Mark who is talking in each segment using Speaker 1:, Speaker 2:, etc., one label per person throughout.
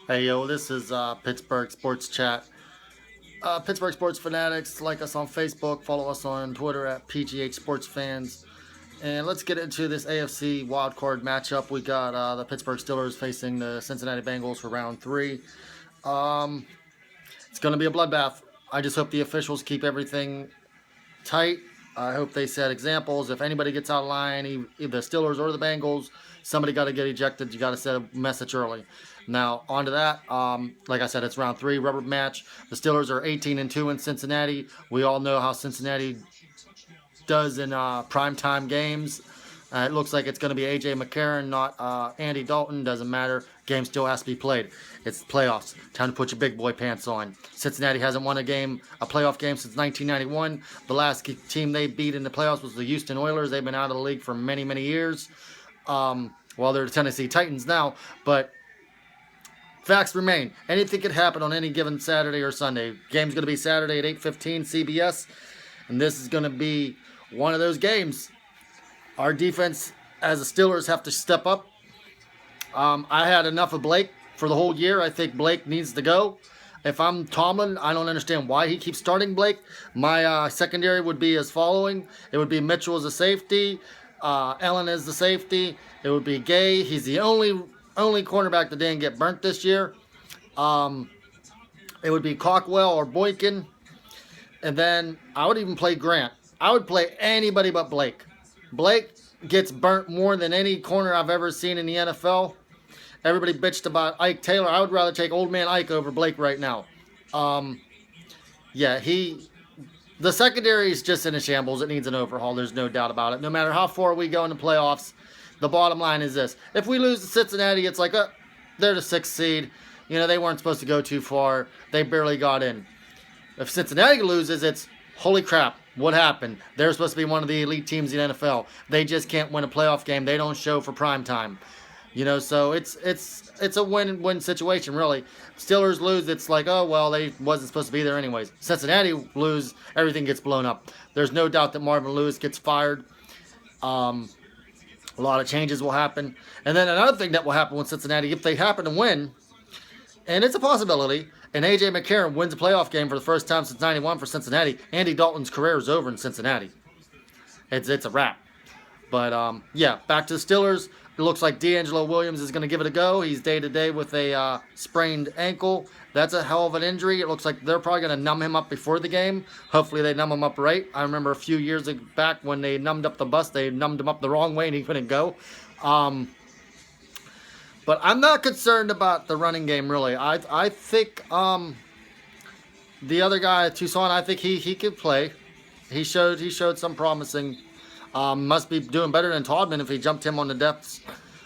Speaker 1: Hey yo, this is Pittsburgh Sports Chat. Pittsburgh Sports Fanatics, like us on Facebook, follow us on Twitter at PGH Sports Fans. And let's get into this AFC wildcard matchup. We got the Pittsburgh Steelers facing the Cincinnati Bengals for round three. Um, it's going to be a bloodbath. I just hope the officials keep everything tight. I hope they set examples. If anybody gets out of line, either the Steelers or the Bengals, somebody got to get ejected. You got to set a message early. Now, on to that. Like I said, it's round three, rubber match. The Steelers are 18-2 in Cincinnati. We all know how Cincinnati does in primetime games. It looks like it's going to be A.J. McCarron, not Andy Dalton. Doesn't matter. Game still has to be played. It's playoffs. Time to put your big boy pants on. Cincinnati hasn't won a playoff game since 1991. The last team they beat in the playoffs was the Houston Oilers. They've been out of the league for many, many years. Well, they're the Tennessee Titans now. But facts remain. Anything could happen on any given Saturday or Sunday. Game's going to be Saturday at 8:15 CBS. And this is going to be one of those games. Our defense, as the Steelers, have to step up. I had enough of Blake for the whole year. I think Blake needs to go. If I'm Tomlin, I don't understand why he keeps starting Blake. My secondary would be as following. It would be Mitchell as a safety. Ellen as the safety. It would be Gay. He's the only cornerback that didn't get burnt this year. It would be Cockwell or Boykin. And then I would even play Grant. I would play anybody but Blake. Blake gets burnt more than any corner I've ever seen in the NFL. Everybody bitched about Ike Taylor. I would rather take old man Ike over Blake right now. The secondary is just in a shambles. It needs an overhaul. There's no doubt about it. No matter how far we go in the playoffs, the bottom line is this. If we lose to Cincinnati, it's like, they're the 6th seed. You know, they weren't supposed to go too far. They barely got in. If Cincinnati loses, it's, holy crap, what happened? They're supposed to be one of the elite teams in the NFL. They just can't win a playoff game. They don't show for prime time. You know, so it's a win-win situation, really. Steelers lose, it's like, oh, well, they wasn't supposed to be there anyways. Cincinnati lose, everything gets blown up. There's no doubt that Marvin Lewis gets fired. A lot of changes will happen. And then another thing that will happen with Cincinnati, if they happen to win, and it's a possibility, and A.J. McCarron wins a playoff game for the first time since 91 for Cincinnati, Andy Dalton's career is over in Cincinnati. It's a wrap. But, yeah, back to the Steelers. It looks like D'Angelo Williams is going to give it a go. He's day-to-day with a sprained ankle. That's a hell of an injury. It looks like they're probably going to numb him up before the game. Hopefully they numb him up right. I remember a few years back when they numbed up the bus, they numbed him up the wrong way and he couldn't go. But I'm not concerned about the running game, really. I think the other guy, Tucson, I think he could play. He showed some promising. Must be doing better than Todman if he jumped him on the depths.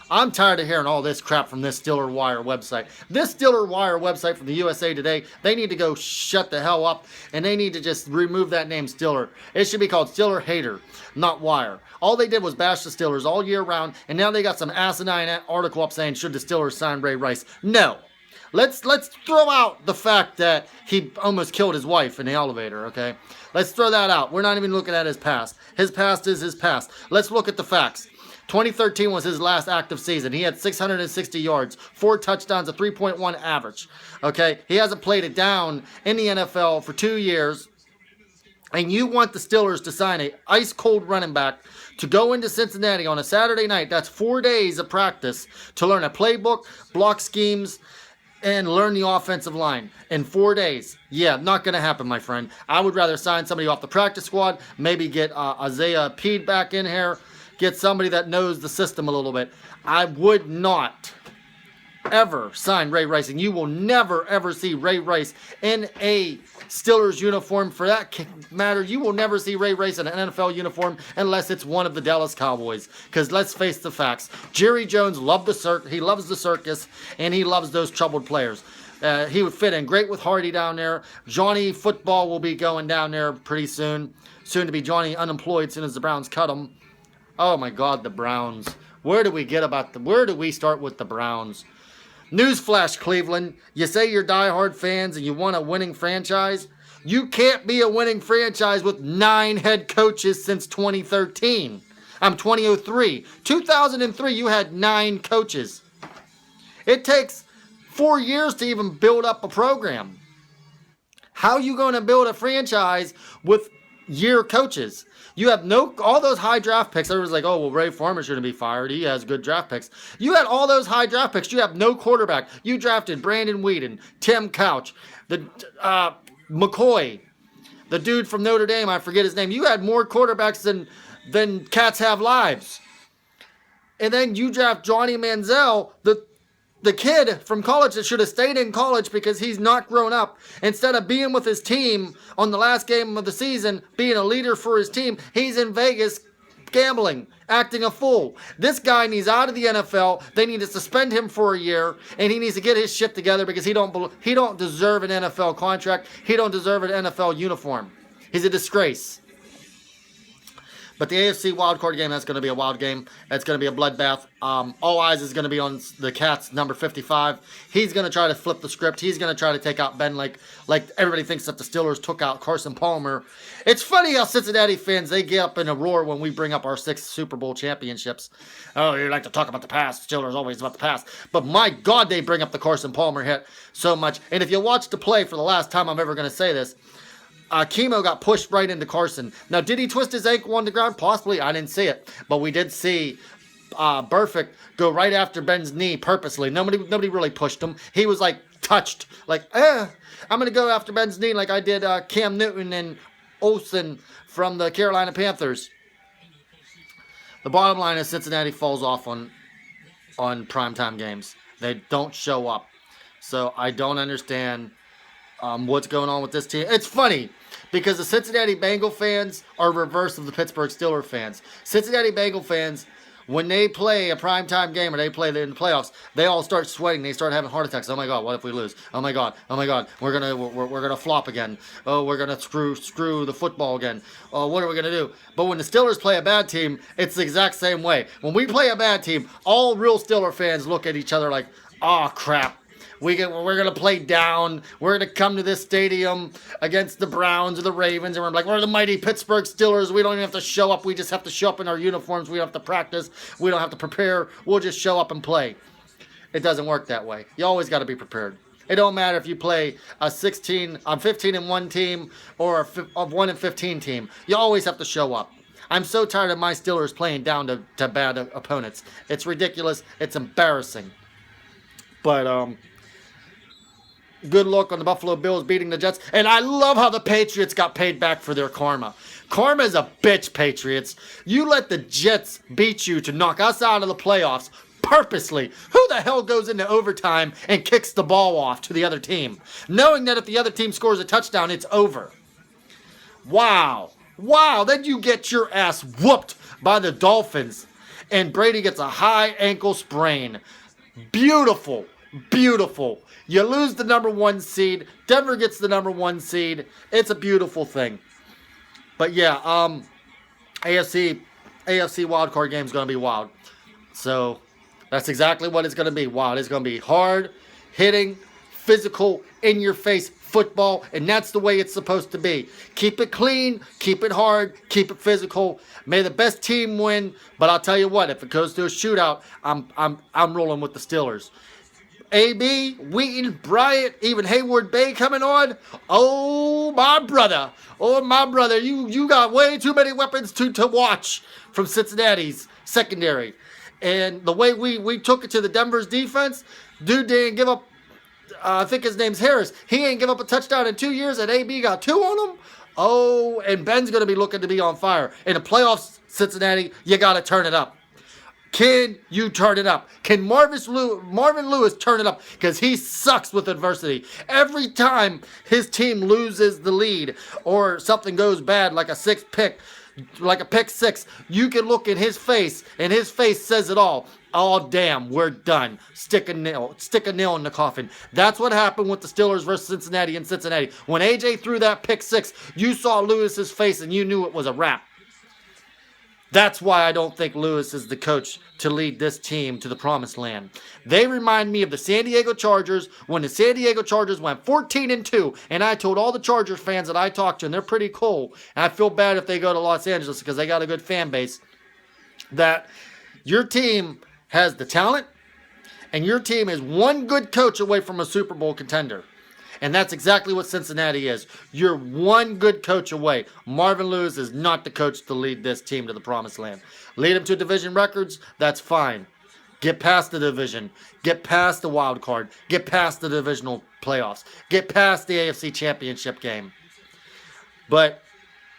Speaker 1: I'm tired of hearing all this crap from this Steeler Wire website. This Steeler Wire website from the USA Today, they need to go shut the hell up, and they need to just remove that name Steeler. It should be called Steeler Hater, not Wire. All they did was bash the Steelers all year round, and now they got some asinine article up saying, should the Steelers sign Ray Rice? No. Let's throw out the fact that he almost killed his wife in the elevator, okay? Let's throw that out. We're not even looking at his past. His past is his past. Let's look at the facts. 2013 was his last active season. He had 660 yards, 4 touchdowns, a 3.1 average. Okay? He hasn't played it down in the NFL for 2 years. And you want the Steelers to sign a ice-cold running back to go into Cincinnati on a Saturday night. That's 4 days of practice to learn a playbook, block schemes, and learn the offensive line in 4 days. Yeah, not going to happen, my friend. I would rather sign somebody off the practice squad, maybe get Isaiah Peed back in here, get somebody that knows the system a little bit. I would not ever sign Ray Rice, and you will never, ever see Ray Rice in a Steelers uniform. For that matter, you will never see Ray Rice in an NFL uniform unless it's one of the Dallas Cowboys. Because let's face the facts. Jerry Jones loved he loves the circus, and he loves those troubled players. He would fit in great with Hardy down there. Johnny Football will be going down there pretty soon. Soon to be Johnny Unemployed as soon as the Browns cut him. Oh my God, the Browns. Where do we start with the Browns? Newsflash, Cleveland. You say you're diehard fans and you want a winning franchise? You can't be a winning franchise with 9 head coaches since 2013. 2003. 2003, you had 9 coaches. It takes 4 years to even build up a program. How are you going to build a franchise with year coaches? You have all those high draft picks. Everyone's like, oh, well, Ray Farmer's going to be fired. He has good draft picks. You had all those high draft picks. You have no quarterback. You drafted Brandon Whedon, Tim Couch, the McCoy, the dude from Notre Dame. I forget his name. You had more quarterbacks than cats have lives. And then you draft Johnny Manziel, the kid from college that should have stayed in college because he's not grown up. Instead of being with his team on the last game of the season, being a leader for his team, he's in Vegas gambling, acting a fool. This guy needs out of the NFL. They need to suspend him for a year, and he needs to get his shit together because he don't deserve an NFL contract. He don't deserve an NFL uniform. He's a disgrace. But the AFC wildcard game, that's going to be a wild game. It's going to be a bloodbath. All eyes is going to be on the Cats, number 55. He's going to try to flip the script. He's going to try to take out Ben like everybody thinks that the Steelers took out Carson Palmer. It's funny how Cincinnati fans, they get up in a roar when we bring up our 6 Super Bowl championships. Oh, you like to talk about the past. Steelers always about the past. But my God, they bring up the Carson Palmer hit so much. And if you watch the play, for the last time I'm ever going to say this, Chemo got pushed right into Carson. Now, did he twist his ankle on the ground? Possibly. I didn't see it. But we did see Burfict go right after Ben's knee purposely. Nobody really pushed him. He was like touched. Like, I'm going to go after Ben's knee like I did Cam Newton and Olsen from the Carolina Panthers. The bottom line is Cincinnati falls off on primetime games. They don't show up. So I don't understand what's going on with this team. It's funny because the Cincinnati Bengal fans are reverse of the Pittsburgh Steelers fans. Cincinnati Bengal fans, when they play a primetime game or they play in the playoffs, they all start sweating. They start having heart attacks. Oh my God, what if we lose? Oh my God, we're gonna flop again. Oh, we're gonna screw the football again. Oh, what are we gonna do? But when the Steelers play a bad team, it's the exact same way. When we play a bad team, all real Steeler fans look at each other like, oh crap. We're going to play down. We're going to come to this stadium against the Browns or the Ravens. And we're like, we're the mighty Pittsburgh Steelers. We don't even have to show up. We just have to show up in our uniforms. We don't have to practice. We don't have to prepare. We'll just show up and play. It doesn't work that way. You always got to be prepared. It don't matter if you play a 15-1 team or a 1-15 team. You always have to show up. I'm so tired of my Steelers playing down to bad opponents. It's ridiculous. It's embarrassing. But, good luck on the Buffalo Bills beating the Jets. And I love how the Patriots got paid back for their karma. Karma is a bitch, Patriots. You let the Jets beat you to knock us out of the playoffs purposely. Who the hell goes into overtime and kicks the ball off to the other team, knowing that if the other team scores a touchdown, it's over? Wow. Then you get your ass whooped by the Dolphins, and Brady gets a high ankle sprain. Beautiful. You lose the number 1 seed. Denver gets the number 1 seed. It's a beautiful thing. But yeah, AFC wildcard game is going to be wild. So that's exactly what it's going to be. Wild. It's going to be hard, hitting, physical, in-your-face football, and that's the way it's supposed to be. Keep it clean, keep it hard, keep it physical. May the best team win. But I'll tell you what, if it goes to a shootout, I'm rolling with the Steelers. AB, Wheaton, Bryant, even Hayward Bay coming on. Oh, my brother. You got way too many weapons to watch from Cincinnati's secondary. And the way we took it to the Denver's defense, dude didn't give up, I think his name's Harris. He ain't give up a touchdown in 2 years, and AB got 2 on him. Oh, and Ben's going to be looking to be on fire. In the playoffs, Cincinnati, you got to turn it up. Can you turn it up? Can Marvin Lewis turn it up? Because he sucks with adversity. Every time his team loses the lead or something goes bad, like a pick six, you can look at his face, and his face says it all. Oh, damn, we're done. Stick a nail in the coffin. That's what happened with the Steelers versus Cincinnati in Cincinnati. When AJ threw that pick six, you saw Lewis's face, and you knew it was a wrap. That's why I don't think Lewis is the coach to lead this team to the promised land. They remind me of the San Diego Chargers when the San Diego Chargers went 14-2, and I told all the Chargers fans that I talked to, and they're pretty cool, and I feel bad if they go to Los Angeles because they got a good fan base, that your team has the talent And your team is one good coach away from a Super Bowl contender. And that's exactly what Cincinnati is. You're one good coach away. Marvin Lewis is not the coach to lead this team to the promised land. Lead them to division records, that's fine. Get past the division. Get past the wild card. Get past the divisional playoffs. Get past the AFC Championship game. But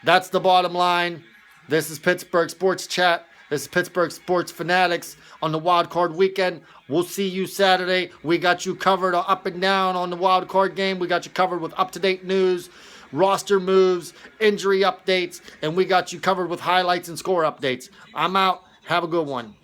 Speaker 1: that's the bottom line. This is Pittsburgh Sports Chat. This is Pittsburgh Sports Fanatics on the wild card weekend. We'll see you Saturday. We got you covered up and down on the wild card game. We got you covered with up-to-date news, roster moves, injury updates, and we got you covered with highlights and score updates. I'm out. Have a good one.